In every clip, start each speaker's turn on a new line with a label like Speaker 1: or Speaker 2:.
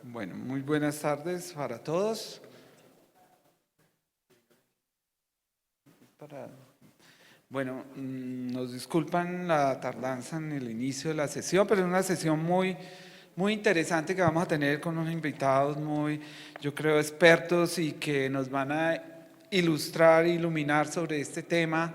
Speaker 1: Bueno, muy buenas tardes para todos. Bueno, nos disculpan la tardanza en el inicio de la sesión, pero es una sesión muy interesante que vamos a tener con unos invitados muy, yo creo, expertos y que nos van a ilustrar, iluminar sobre este tema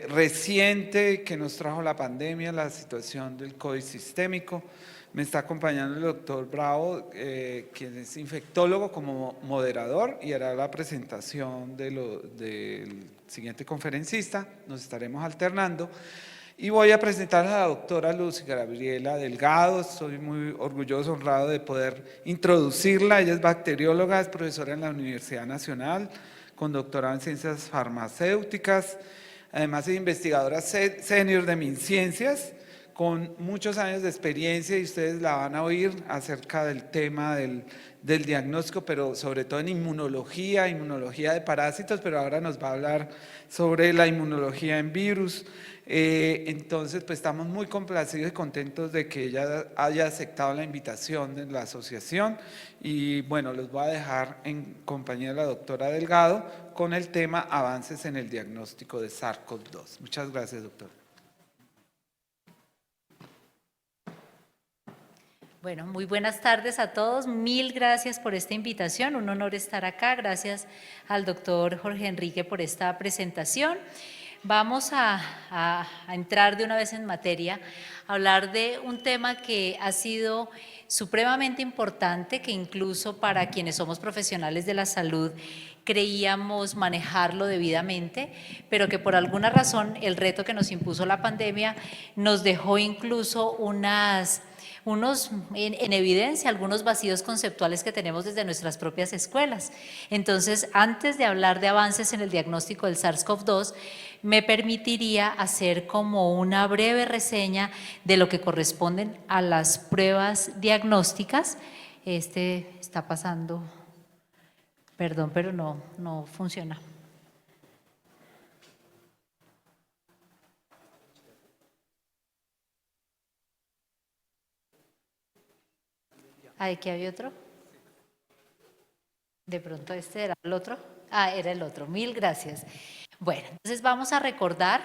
Speaker 1: reciente que nos trajo la pandemia, la situación del COVID sistémico. Me está acompañando el doctor Bravo, quien es infectólogo como moderador y hará la presentación del siguiente conferencista. Nos estaremos alternando. Y voy a presentar a la doctora Luz Gabriela Delgado. Estoy muy orgulloso, honrado de poder introducirla. Ella es bacterióloga, es profesora en la Universidad Nacional, con doctorado en ciencias farmacéuticas. Además es investigadora senior de MinCiencias, con muchos años de experiencia, y ustedes la van a oír acerca del tema del diagnóstico, pero sobre todo en inmunología de parásitos, pero ahora nos va a hablar sobre la inmunología en virus. Entonces, pues estamos muy complacidos y contentos de que ella haya aceptado la invitación de la asociación, y bueno, los voy a dejar en compañía de la doctora Delgado con el tema avances en el diagnóstico de SARS-CoV-2. Muchas gracias, doctora.
Speaker 2: Bueno, muy buenas tardes a todos. Mil gracias por esta invitación. Un honor estar acá. Gracias al doctor Jorge Enrique por esta presentación. Vamos a entrar de una vez en materia, a hablar de un tema que ha sido supremamente importante, que incluso para quienes somos profesionales de la salud creíamos manejarlo debidamente, pero que por alguna razón el reto que nos impuso la pandemia nos dejó incluso en evidencia algunos vacíos conceptuales que tenemos desde nuestras propias escuelas. Entonces, antes de hablar de avances en el diagnóstico del SARS-CoV-2, me permitiría hacer como una breve reseña de lo que corresponden a las pruebas diagnósticas. Está pasando, perdón, pero no funciona. ¿Aquí había otro? De pronto este era el otro. Era el otro. Mil gracias. Bueno, entonces vamos a recordar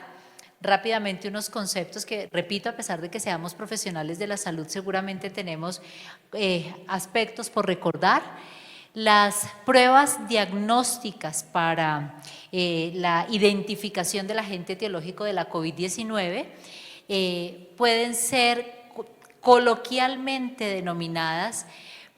Speaker 2: rápidamente unos conceptos que, repito, a pesar de que seamos profesionales de la salud, seguramente tenemos aspectos por recordar. Las pruebas diagnósticas para la identificación del agente etiológico de la COVID-19 pueden ser coloquialmente denominadas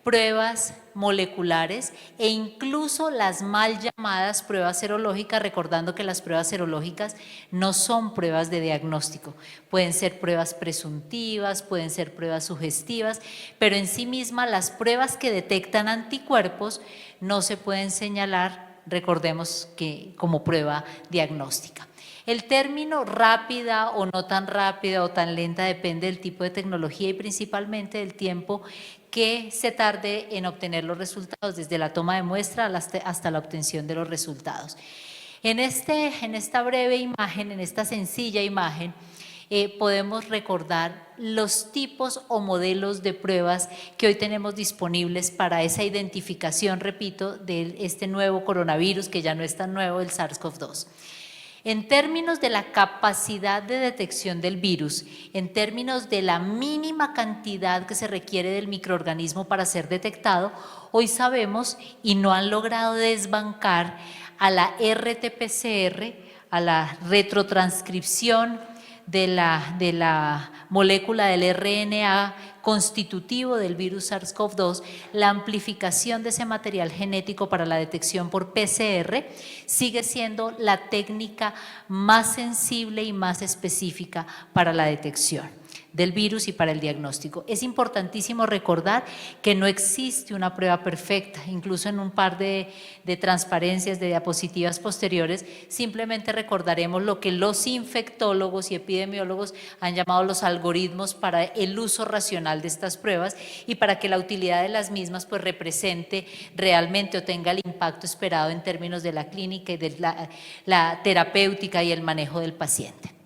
Speaker 2: pruebas moleculares e incluso las mal llamadas pruebas serológicas, recordando que las pruebas serológicas no son pruebas de diagnóstico, pueden ser pruebas presuntivas, pueden ser pruebas sugestivas, pero en sí mismas las pruebas que detectan anticuerpos no se pueden señalar, recordemos, que como prueba diagnóstica. El término rápida o no tan rápida o tan lenta depende del tipo de tecnología y principalmente del tiempo que se tarde en obtener los resultados, desde la toma de muestra hasta la obtención de los resultados. En esta breve imagen, en esta sencilla imagen, podemos recordar los tipos o modelos de pruebas que hoy tenemos disponibles para esa identificación, repito, de este nuevo coronavirus, que ya no es tan nuevo, el SARS-CoV-2. En términos de la capacidad de detección del virus, en términos de la mínima cantidad que se requiere del microorganismo para ser detectado, hoy sabemos y no han logrado desbancar a la RT-PCR, a la retrotranscripción de la molécula del RNA constitutivo del virus SARS-CoV-2, la amplificación de ese material genético para la detección por PCR sigue siendo la técnica más sensible y más específica para la detección del virus y para el diagnóstico. Es importantísimo recordar que no existe una prueba perfecta, incluso en un par de transparencias, de diapositivas posteriores, simplemente recordaremos lo que los infectólogos y epidemiólogos han llamado los algoritmos para el uso racional de estas pruebas y para que la utilidad de las mismas pues represente realmente o tenga el impacto esperado en términos de la clínica y de la terapéutica y el manejo del paciente.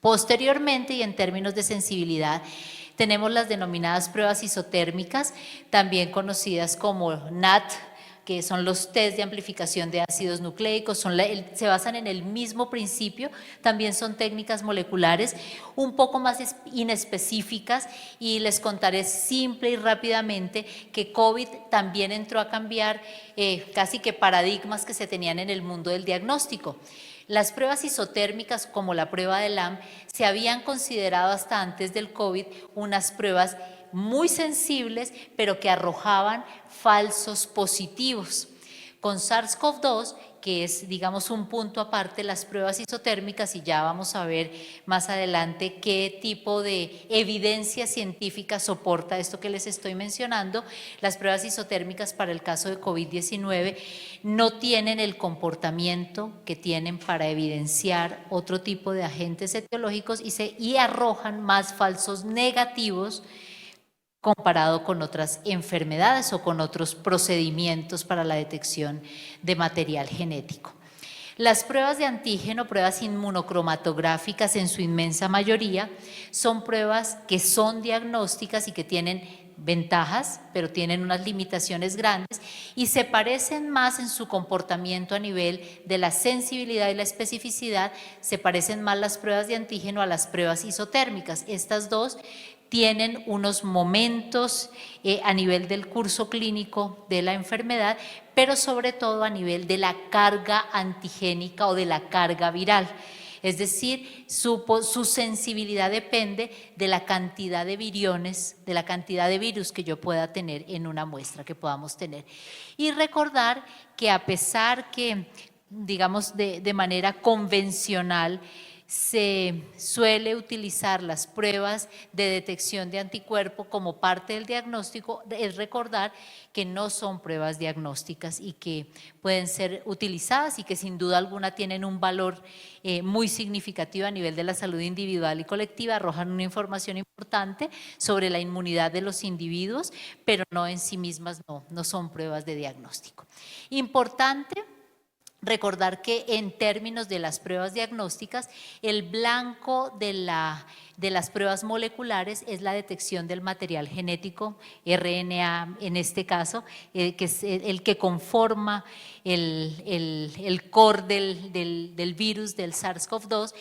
Speaker 2: Posteriormente, y en términos de sensibilidad, Tenemos las denominadas pruebas isotérmicas, también conocidas como NAT, que son los test de amplificación de ácidos nucleicos, se basan en el mismo principio, también son técnicas moleculares un poco más inespecíficas, y les contaré simple y rápidamente que COVID también entró a cambiar casi que paradigmas que se tenían en el mundo del diagnóstico. Las pruebas isotérmicas, como la prueba de Lamb, se habían considerado hasta antes del COVID unas pruebas muy sensibles, pero que arrojaban falsos positivos. Con SARS-CoV-2, que es, digamos, un punto aparte, las pruebas isotérmicas, y ya vamos a ver más adelante qué tipo de evidencia científica soporta esto que les estoy mencionando, las pruebas isotérmicas para el caso de COVID-19 no tienen el comportamiento que tienen para evidenciar otro tipo de agentes etiológicos y arrojan más falsos negativos comparado con otras enfermedades o con otros procedimientos para la detección de material genético. Las pruebas de antígeno, pruebas inmunocromatográficas en su inmensa mayoría, son pruebas que son diagnósticas y que tienen ventajas, pero tienen unas limitaciones grandes y se parecen más en su comportamiento a nivel de la sensibilidad y la especificidad, se parecen más las pruebas de antígeno a las pruebas isotérmicas. Estas dos tienen unos momentos a nivel del curso clínico de la enfermedad, pero sobre todo a nivel de la carga antigénica o de la carga viral. Es decir, su sensibilidad depende de la cantidad de viriones, de la cantidad de virus que yo pueda tener en una muestra que podamos tener. Y recordar que a pesar que, digamos, de manera convencional, se suele utilizar las pruebas de detección de anticuerpo como parte del diagnóstico, es recordar que no son pruebas diagnósticas y que pueden ser utilizadas y que sin duda alguna tienen un valor muy significativo a nivel de la salud individual y colectiva, arrojan una información importante sobre la inmunidad de los individuos, pero no en sí mismas no son pruebas de diagnóstico. Importante recordar que en términos de las pruebas diagnósticas, el blanco de las pruebas moleculares es la detección del material genético, RNA en este caso, que es el que conforma el core del virus del SARS-CoV-2,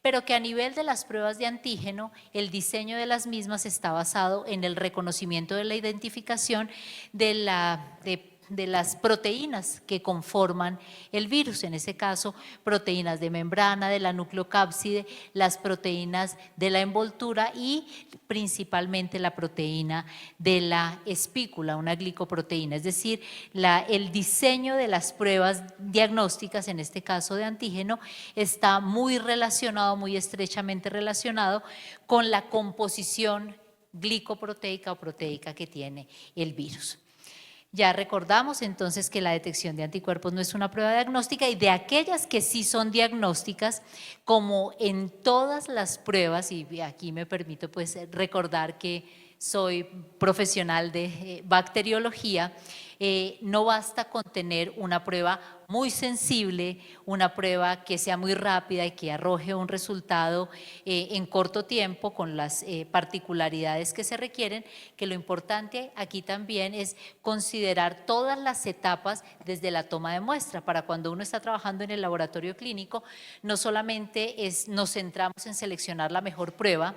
Speaker 2: pero que a nivel de las pruebas de antígeno, el diseño de las mismas está basado en el reconocimiento de la identificación de las proteínas que conforman el virus, en ese caso proteínas de membrana, de la nucleocápside, las proteínas de la envoltura y principalmente la proteína de la espícula, una glicoproteína. Es decir, el diseño de las pruebas diagnósticas, en este caso de antígeno, está muy relacionado, muy estrechamente relacionado con la composición glicoproteica o proteica que tiene el virus. Ya recordamos entonces que la detección de anticuerpos no es una prueba diagnóstica, y de aquellas que sí son diagnósticas, como en todas las pruebas, y aquí me permito pues recordar que soy profesional de bacteriología, no basta con tener una prueba muy sensible, una prueba que sea muy rápida y que arroje un resultado en corto tiempo con las particularidades que se requieren, que lo importante aquí también es considerar todas las etapas desde la toma de muestra. Para cuando uno está trabajando en el laboratorio clínico, no solamente nos centramos en seleccionar la mejor prueba,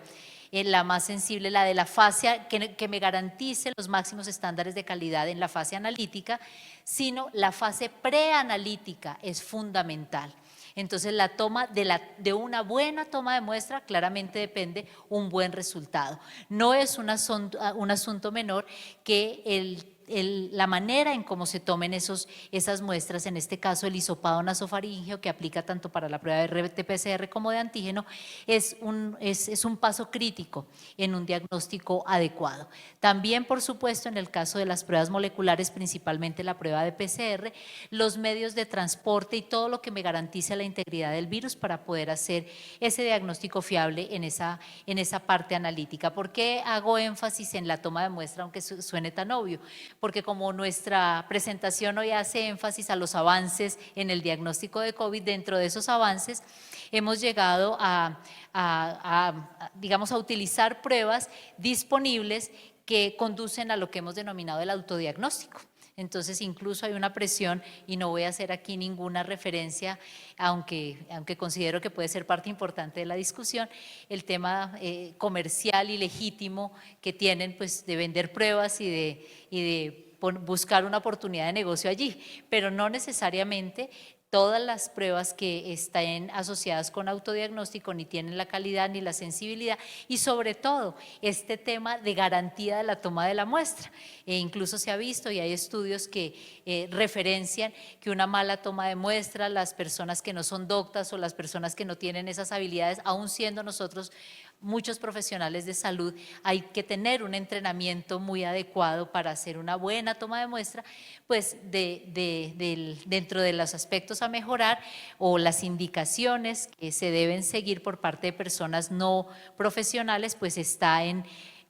Speaker 2: la más sensible, la de la fase que me garantice los máximos estándares de calidad en la fase analítica, sino la fase preanalítica es fundamental. Entonces, la toma de una buena toma de muestra claramente depende un buen resultado. No es un asunto menor que la manera en cómo se tomen esas muestras, en este caso el hisopado nasofaríngeo, que aplica tanto para la prueba de RT-PCR como de antígeno, es un paso crítico en un diagnóstico adecuado. También, por supuesto, en el caso de las pruebas moleculares, principalmente la prueba de PCR, los medios de transporte y todo lo que me garantice la integridad del virus para poder hacer ese diagnóstico fiable en esa parte analítica. ¿Por qué hago énfasis en la toma de muestra, aunque suene tan obvio? porque como nuestra presentación hoy hace énfasis a los avances en el diagnóstico de COVID, dentro de esos avances hemos llegado digamos, a utilizar pruebas disponibles que conducen a lo que hemos denominado el autodiagnóstico. Entonces, incluso hay una presión, y no voy a hacer aquí ninguna referencia, aunque considero que puede ser parte importante de la discusión, el tema comercial y legítimo que tienen, pues, de vender pruebas y de buscar una oportunidad de negocio allí, pero no necesariamente todas las pruebas que estén asociadas con autodiagnóstico ni tienen la calidad ni la sensibilidad, y sobre todo este tema de garantía de la toma de la muestra. Incluso se ha visto, y hay estudios que referencian que una mala toma de muestra, las personas que no son doctas o las personas que no tienen esas habilidades, aún siendo nosotros muchos profesionales de salud, hay que tener un entrenamiento muy adecuado para hacer una buena toma de muestra, pues dentro de los aspectos a mejorar o las indicaciones que se deben seguir por parte de personas no profesionales, pues está en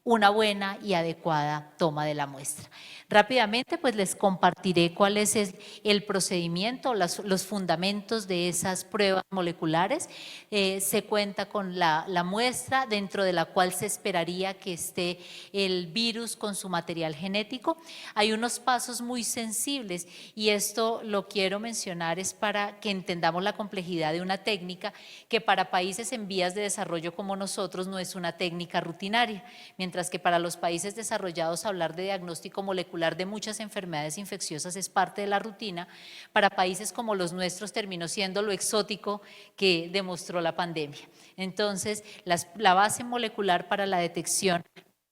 Speaker 2: una buena y adecuada toma de la muestra. Rápidamente, pues les compartiré cuál es el procedimiento, los fundamentos de esas pruebas moleculares. Se cuenta con la muestra dentro de la cual se esperaría que esté el virus con su material genético. Hay unos pasos muy sensibles, y esto lo quiero mencionar es para que entendamos la complejidad de una técnica que para países en vías de desarrollo como nosotros no es una técnica rutinaria, mientras que para los países desarrollados hablar de diagnóstico molecular de muchas enfermedades infecciosas es parte de la rutina. Para países como los nuestros terminó siendo lo exótico que demostró la pandemia. Entonces, la base molecular para la detección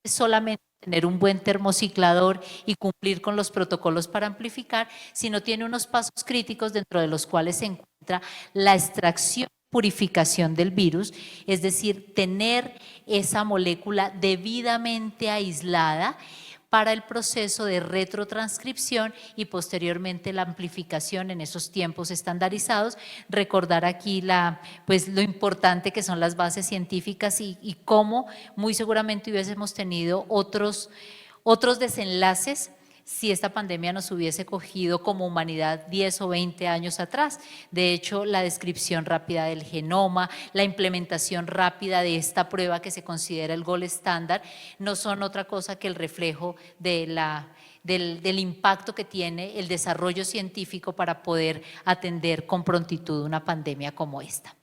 Speaker 2: es solamente tener un buen termociclador y cumplir con los protocolos para amplificar, sino tiene unos pasos críticos dentro de los cuales se encuentra la extracción, purificación del virus, es decir, tener esa molécula debidamente aislada para el proceso de retrotranscripción y posteriormente la amplificación en esos tiempos estandarizados. Recordar aquí pues lo importante que son las bases científicas y cómo muy seguramente hubiésemos tenido otros desenlaces si esta pandemia nos hubiese cogido como humanidad 10 o 20 años atrás. De hecho, la descripción rápida del genoma, la implementación rápida de esta prueba que se considera el gold estándar, no son otra cosa que el reflejo del impacto que tiene el desarrollo científico para poder atender con prontitud una pandemia como esta.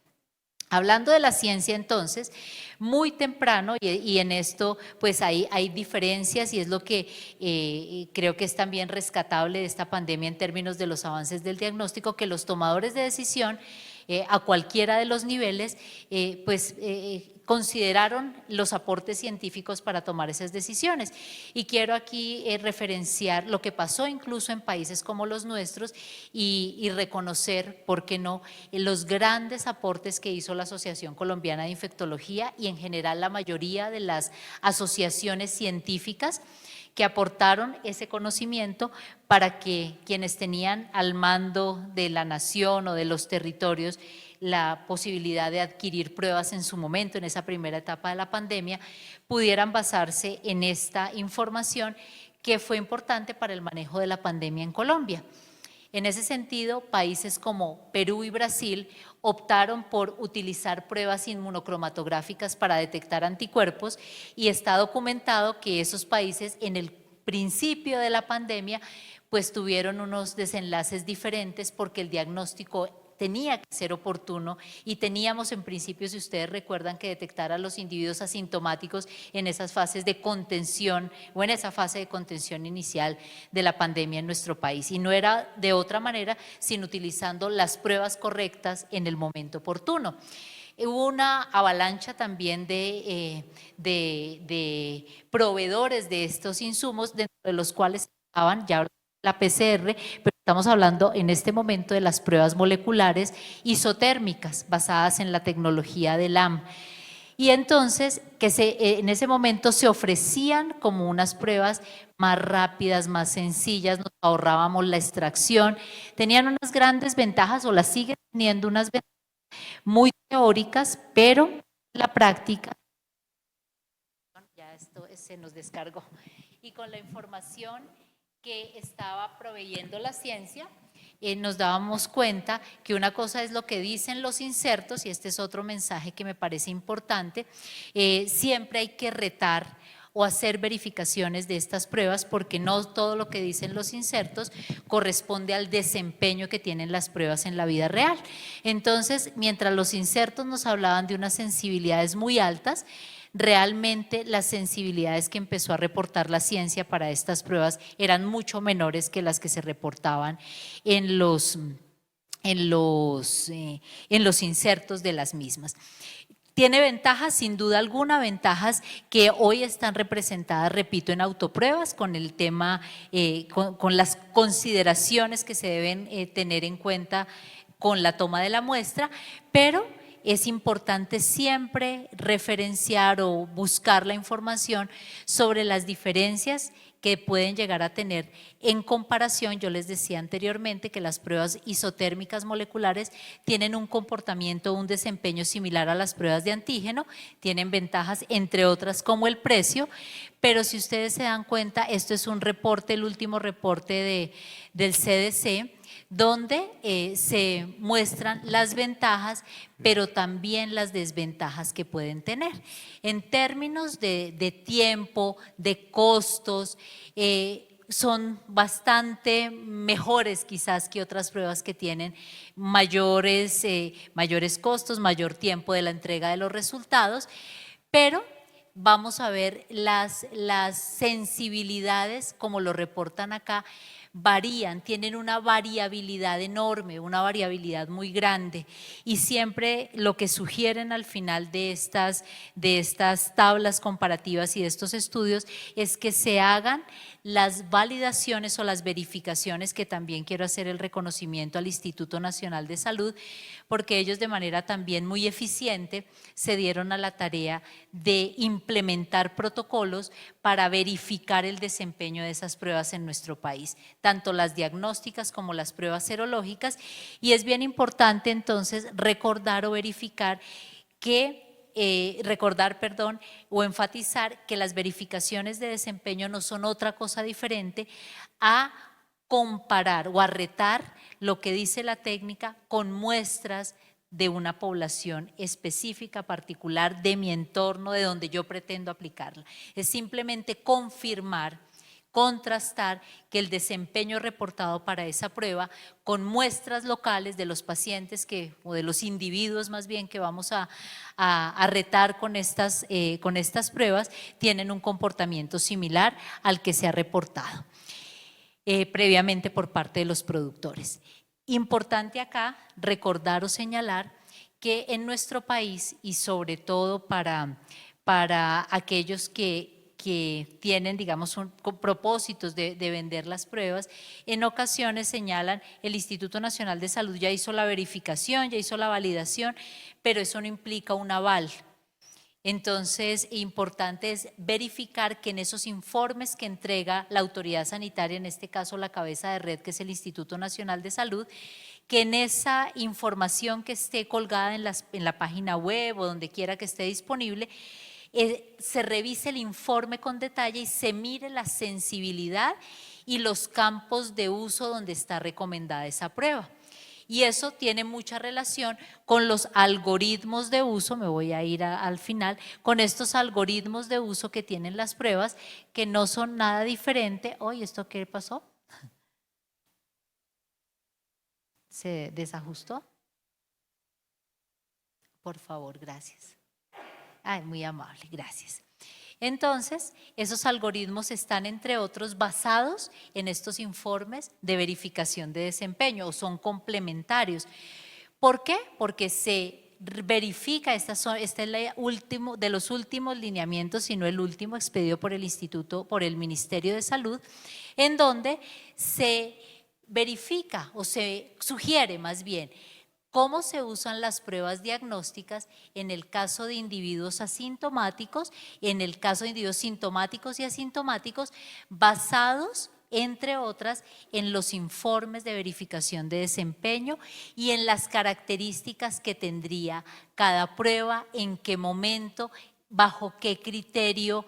Speaker 2: Hablando de la ciencia, entonces, muy temprano, y en esto pues hay diferencias, y es lo que creo que es también rescatable de esta pandemia en términos de los avances del diagnóstico, que los tomadores de decisión a cualquiera de los niveles consideraron los aportes científicos para tomar esas decisiones. Y quiero aquí referenciar lo que pasó incluso en países como los nuestros y reconocer, ¿por qué no?, los grandes aportes que hizo la Asociación Colombiana de Infectología y en general la mayoría de las asociaciones científicas que aportaron ese conocimiento para que quienes tenían al mando de la nación o de los territorios la posibilidad de adquirir pruebas en su momento, en esa primera etapa de la pandemia, pudieran basarse en esta información que fue importante para el manejo de la pandemia en Colombia. En ese sentido, países como Perú y Brasil optaron por utilizar pruebas inmunocromatográficas para detectar anticuerpos, y está documentado que esos países en el principio de la pandemia pues tuvieron unos desenlaces diferentes porque el diagnóstico tenía que ser oportuno y teníamos en principio, si ustedes recuerdan, que detectar a los individuos asintomáticos en esas fases de contención o en esa fase de contención inicial de la pandemia en nuestro país, y no era de otra manera sino utilizando las pruebas correctas en el momento oportuno. Hubo una avalancha también de proveedores de estos insumos, dentro de los cuales estaban ya la PCR, pero estamos hablando en este momento de las pruebas moleculares isotérmicas basadas en la tecnología de LAM. Y entonces en ese momento se ofrecían como unas pruebas más rápidas, más sencillas, nos ahorrábamos la extracción, tenían unas grandes ventajas o las siguen teniendo unas ventajas muy teóricas, pero la práctica, ya esto se nos descargó, y con la información que estaba proveyendo la ciencia, nos dábamos cuenta que una cosa es lo que dicen los insertos, y este es otro mensaje que me parece importante, siempre hay que retar o hacer verificaciones de estas pruebas, porque no todo lo que dicen los insertos corresponde al desempeño que tienen las pruebas en la vida real. Entonces, mientras los insertos nos hablaban de unas sensibilidades muy altas, realmente las sensibilidades que empezó a reportar la ciencia para estas pruebas eran mucho menores que las que se reportaban en los insertos de las mismas. Tiene ventajas, sin duda alguna, ventajas que hoy están representadas, repito, en autopruebas, con el tema, con las consideraciones que se deben tener en cuenta con la toma de la muestra, pero es importante siempre referenciar o buscar la información sobre las diferencias que pueden llegar a tener en comparación. Yo les decía anteriormente que las pruebas isotérmicas moleculares tienen un comportamiento, un desempeño similar a las pruebas de antígeno, tienen ventajas entre otras como el precio, pero si ustedes se dan cuenta, esto es un reporte, el último reporte del CDC, donde se muestran las ventajas, pero también las desventajas que pueden tener. En términos de tiempo, de costos, son bastante mejores quizás que otras pruebas que tienen mayores costos, mayor tiempo de la entrega de los resultados, pero vamos a ver las sensibilidades, como lo reportan acá, varían, tienen una variabilidad enorme, una variabilidad muy grande, y siempre lo que sugieren al final de estas tablas comparativas y de estos estudios es que se hagan las validaciones o las verificaciones, que también quiero hacer el reconocimiento al Instituto Nacional de Salud, porque ellos de manera también muy eficiente se dieron a la tarea de implementar protocolos para verificar el desempeño de esas pruebas en nuestro país, tanto las diagnósticas como las pruebas serológicas, y es bien importante entonces recordar o verificar que o enfatizar que las verificaciones de desempeño no son otra cosa diferente a comparar o a retar lo que dice la técnica con muestras de una población específica, particular, de mi entorno, de donde yo pretendo aplicarla. Es simplemente confirmar, contrastar que el desempeño reportado para esa prueba con muestras locales de los pacientes o de los individuos más bien que vamos a retar con estas pruebas, tienen un comportamiento similar al que se ha reportado previamente por parte de los productores. Importante acá recordar o señalar que en nuestro país, y sobre todo para aquellos que tienen, digamos, propósitos de vender las pruebas, en ocasiones señalan, el Instituto Nacional de Salud ya hizo la verificación, ya hizo la validación, pero eso no implica un aval. Entonces, importante es verificar que en esos informes que entrega la autoridad sanitaria, en este caso la cabeza de red, que es el Instituto Nacional de Salud, que en esa información que esté colgada en la página web o donde quiera que esté disponible, se revise el informe con detalle y se mire la sensibilidad y los campos de uso donde está recomendada esa prueba. Y eso tiene mucha relación con los algoritmos de uso, me voy a ir al final, con estos algoritmos de uso que tienen las pruebas, que no son nada diferente. Oye, ¿esto qué pasó? ¿Se desajustó? Por favor, gracias. Ay, muy amable, gracias. Entonces, esos algoritmos están, entre otros, basados en estos informes de verificación de desempeño, o son complementarios. ¿Por qué? Porque se verifica, este es último de los últimos lineamientos, si no el último, expedido por el Ministerio de Salud, en donde se verifica o se sugiere más bien cómo se usan las pruebas diagnósticas en el caso de individuos asintomáticos, en el caso de individuos sintomáticos y asintomáticos, basados, entre otras, en los informes de verificación de desempeño y en las características que tendría cada prueba, en qué momento, bajo qué criterio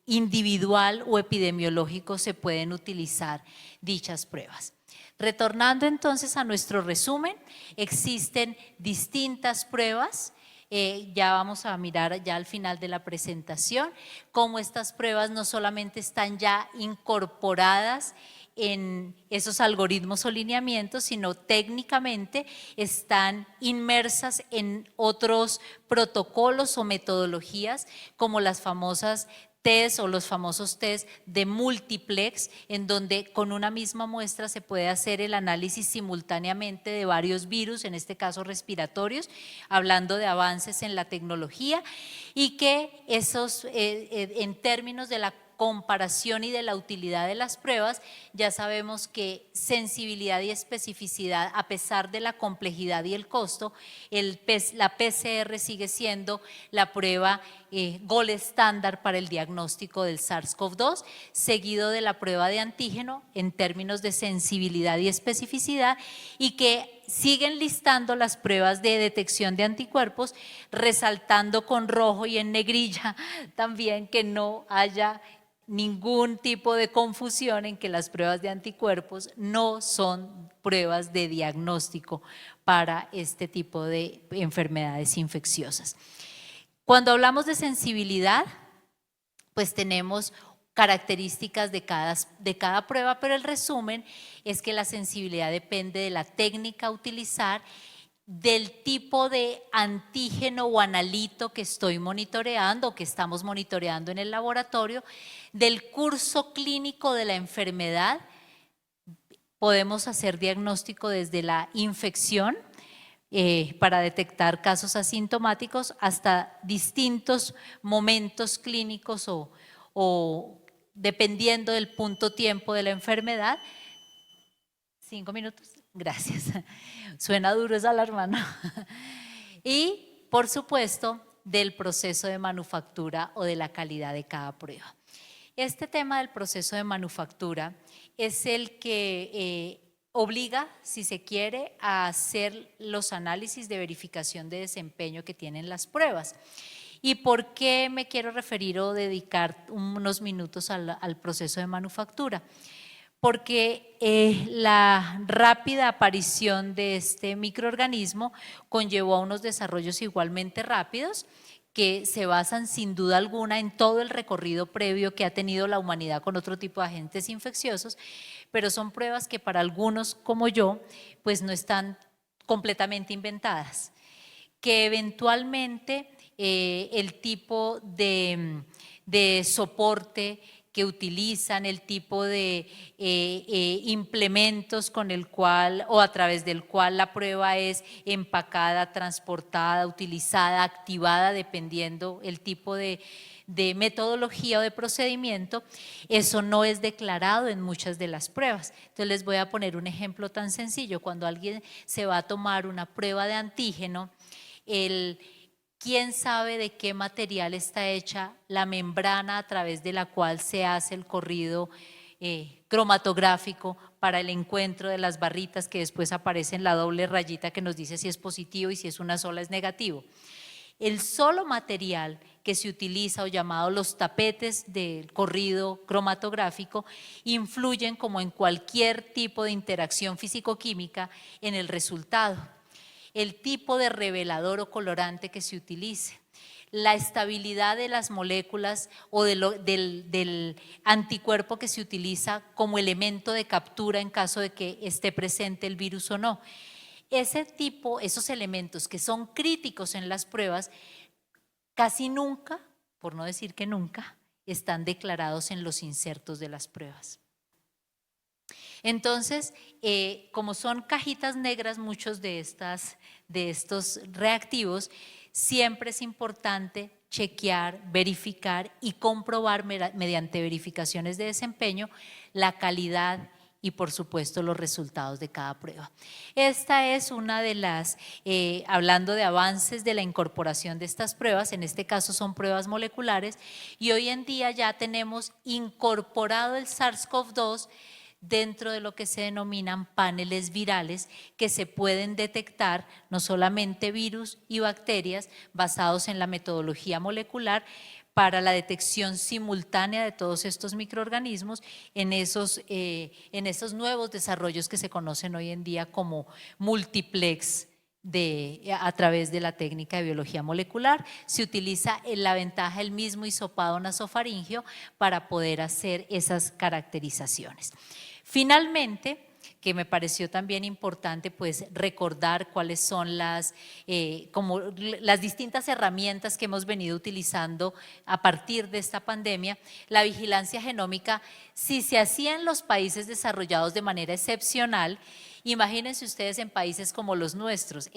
Speaker 2: individual o epidemiológico se pueden utilizar dichas pruebas. Retornando entonces a nuestro resumen, existen distintas pruebas. Ya vamos a mirar ya al final de la presentación cómo estas pruebas no solamente están ya incorporadas en esos algoritmos o lineamientos, sino técnicamente están inmersas en otros protocolos o metodologías como las famosas test o los famosos test de multiplex, en donde con una misma muestra se puede hacer el análisis simultáneamente de varios virus, en este caso respiratorios, hablando de avances en la tecnología, y que esos, en términos de la comparación y de la utilidad de las pruebas, ya sabemos que sensibilidad y especificidad, a pesar de la complejidad y el costo, la PCR sigue siendo la prueba gold estándar para el diagnóstico del SARS-CoV-2, seguido de la prueba de antígeno en términos de sensibilidad y especificidad, y que siguen listando las pruebas de detección de anticuerpos, resaltando con rojo y en negrilla también que no haya ningún tipo de confusión en que las pruebas de anticuerpos no son pruebas de diagnóstico para este tipo de enfermedades infecciosas. Cuando hablamos de sensibilidad, pues tenemos características de cada prueba, pero el resumen es que la sensibilidad depende de la técnica a utilizar, del tipo de antígeno o analito que estoy monitoreando o que estamos monitoreando en el laboratorio, del curso clínico de la enfermedad. Podemos hacer diagnóstico desde la infección para detectar casos asintomáticos hasta distintos momentos clínicos o dependiendo del punto tiempo de la enfermedad. 5 minutos, gracias. Suena duro esa alarma, ¿no? Y por supuesto del proceso de manufactura o de la calidad de cada prueba. Este tema del proceso de manufactura es el que obliga, si se quiere, a hacer los análisis de verificación de desempeño que tienen las pruebas. ¿Y por qué me quiero referir o dedicar unos minutos al proceso de manufactura? Porque la rápida aparición de este microorganismo conllevó a unos desarrollos igualmente rápidos que se basan sin duda alguna en todo el recorrido previo que ha tenido la humanidad con otro tipo de agentes infecciosos, pero son pruebas que para algunos como yo, pues no están completamente inventadas, que eventualmente el tipo de soporte que utilizan, el tipo de implementos con el cual o a través del cual la prueba es empacada, transportada, utilizada, activada, dependiendo el tipo de metodología o de procedimiento, eso no es declarado en muchas de las pruebas. Entonces les voy a poner un ejemplo tan sencillo. Cuando alguien se va a tomar una prueba de antígeno, ¿quién sabe de qué material está hecha la membrana a través de la cual se hace el corrido cromatográfico para el encuentro de las barritas que después aparece en la doble rayita que nos dice si es positivo y si es una sola es negativo? El solo material que se utiliza o llamado los tapetes del corrido cromatográfico influyen como en cualquier tipo de interacción físico-química en el resultado. El tipo de revelador o colorante que se utilice, la estabilidad de las moléculas o del anticuerpo que se utiliza como elemento de captura en caso de que esté presente el virus o no. Esos elementos que son críticos en las pruebas, casi nunca, por no decir que nunca, están declarados en los insertos de las pruebas. Entonces, como son cajitas negras muchos de estos reactivos, siempre es importante chequear, verificar y comprobar mediante verificaciones de desempeño la calidad y por supuesto los resultados de cada prueba. Esta es una de las, hablando de avances de la incorporación de estas pruebas, en este caso son pruebas moleculares, y hoy en día ya tenemos incorporado el SARS-CoV-2 dentro de lo que se denominan paneles virales que se pueden detectar no solamente virus y bacterias basados en la metodología molecular para la detección simultánea de todos estos microorganismos en esos nuevos desarrollos que se conocen hoy en día como multiplex a través de la técnica de biología molecular. Se utiliza en la ventaja el mismo hisopado nasofaringeo para poder hacer esas caracterizaciones. Finalmente, que me pareció también importante pues recordar cuáles son como las distintas herramientas que hemos venido utilizando a partir de esta pandemia. La vigilancia genómica, si se hacía en los países desarrollados de manera excepcional, imagínense ustedes en países como los nuestros,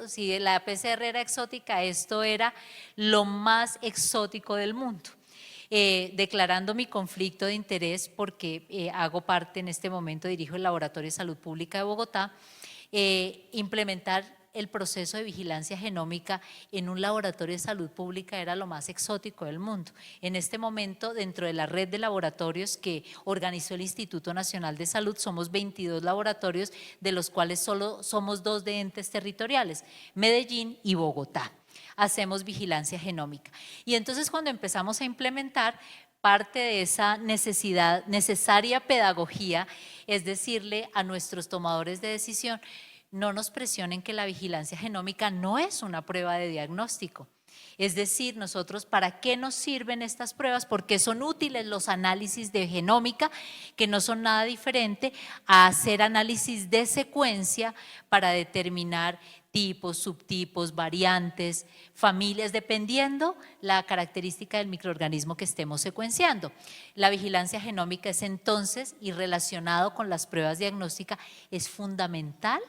Speaker 2: si la PCR era exótica, esto era lo más exótico del mundo. Declarando mi conflicto de interés porque hago parte en este momento, dirijo el Laboratorio de Salud Pública de Bogotá, implementar el proceso de vigilancia genómica en un laboratorio de salud pública era lo más exótico del mundo. En este momento, dentro de la red de laboratorios que organizó el Instituto Nacional de Salud, somos 22 laboratorios, de los cuales solo somos 2 de entes territoriales, Medellín y Bogotá. Hacemos vigilancia genómica. Y entonces cuando empezamos a implementar, parte de esa necesaria pedagogía es decirle a nuestros tomadores de decisión, no nos presionen que la vigilancia genómica no es una prueba de diagnóstico. Es decir, nosotros, ¿para qué nos sirven estas pruebas? Porque son útiles los análisis de genómica, que no son nada diferente a hacer análisis de secuencia para determinar tipos, subtipos, variantes, familias, dependiendo la característica del microorganismo que estemos secuenciando. La vigilancia genómica es entonces, y relacionado con las pruebas diagnósticas, es fundamental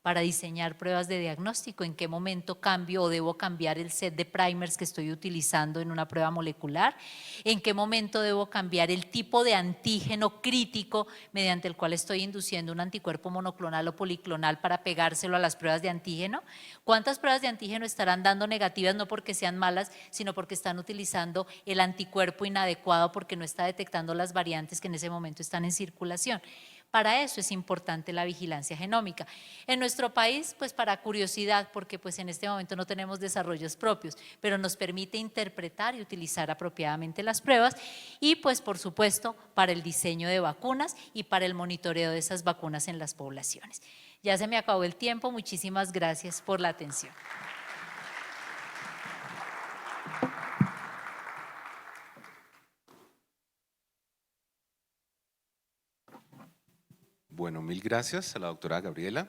Speaker 2: para diseñar pruebas de diagnóstico, en qué momento cambio o debo cambiar el set de primers que estoy utilizando en una prueba molecular, en qué momento debo cambiar el tipo de antígeno crítico mediante el cual estoy induciendo un anticuerpo monoclonal o policlonal para pegárselo a las pruebas de antígeno. ¿Cuántas pruebas de antígeno estarán dando negativas no porque sean malas, sino porque están utilizando el anticuerpo inadecuado porque no está detectando las variantes que en ese momento están en circulación? Para eso es importante la vigilancia genómica. En nuestro país, pues para curiosidad, porque pues en este momento no tenemos desarrollos propios, pero nos permite interpretar y utilizar apropiadamente las pruebas y pues por supuesto para el diseño de vacunas y para el monitoreo de esas vacunas en las poblaciones. Ya se me acabó el tiempo, muchísimas gracias por la atención.
Speaker 3: Bueno, mil gracias a la doctora Gabriela.